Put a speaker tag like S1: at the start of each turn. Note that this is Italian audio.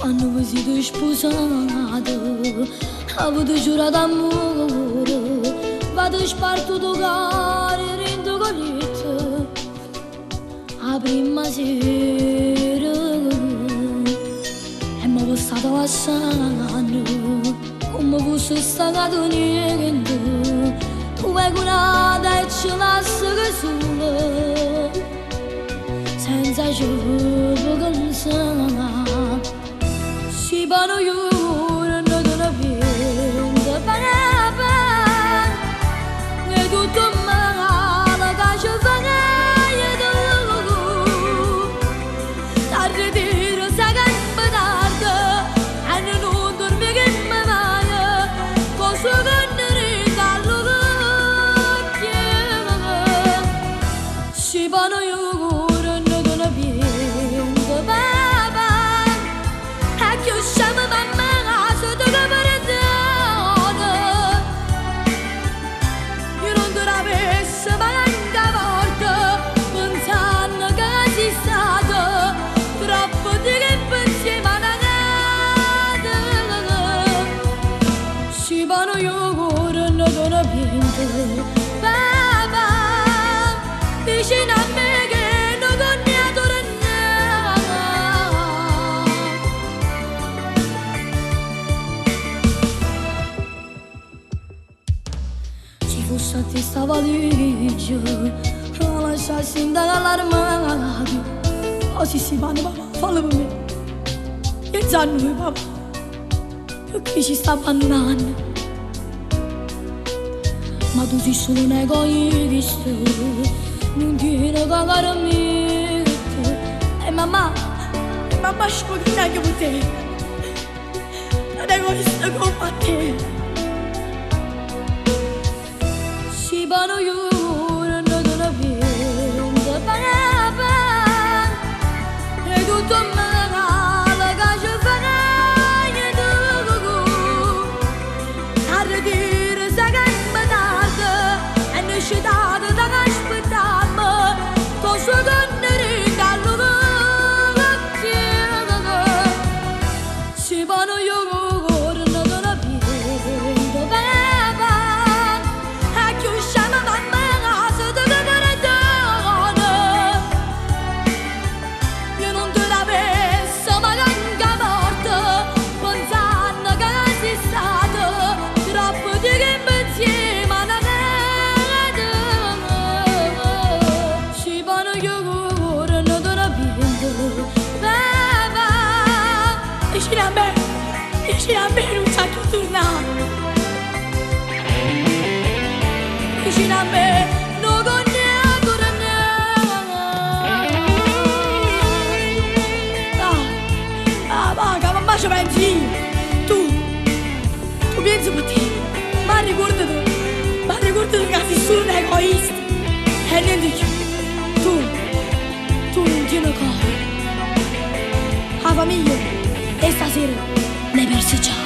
S1: quando vi siete sposati, avete giurato d'amore, vado spartuto cari rindo colletto, la prima sera, e mi è stato passando, come fosse stato niente, tu vai curata e ci lasci che sola, senza ciò cansare. Si vanno io, non te la prendo, e tutto male che ci fai tu, a ritiro sa che tardi, e non dormi che mi vai, cosa che ne regalo che si vanno io, non te la prendo, siamo mamma, se tu che perdona, io non te l'avessi mai volta, pensando che sei stato troppo di che pensiamo nata. Si vanno io cuore, non te ne pinto, papà, vicino a me che non cognato fosse a te sta valigia, la lasciassi in dall'armadio. Oh sì sì, mamma, fallo per me. E già noi, papà, perché ci sta abbandonando. Ma tu sei solo un egoista, non tieni cagare a me. E mamma scioglie anche per te. Non è egoista come te. Si vanno io, non te la prendo, papà, e tutto male che ci fai tu, a ritiro sa che mi tardi, e ne ci date da che aspettiamo, cosa che ne regalo che si vanno io, non te la prendo, papà. Vicino a me non sa più tornare, vicino a me non cogna tornare. Ma mamma ci pensi io, tu pensi per te, ma ricordati che sei solo un egoista e niente più, tu non tieni cuore, la famiglia e stasera l'hai persa già.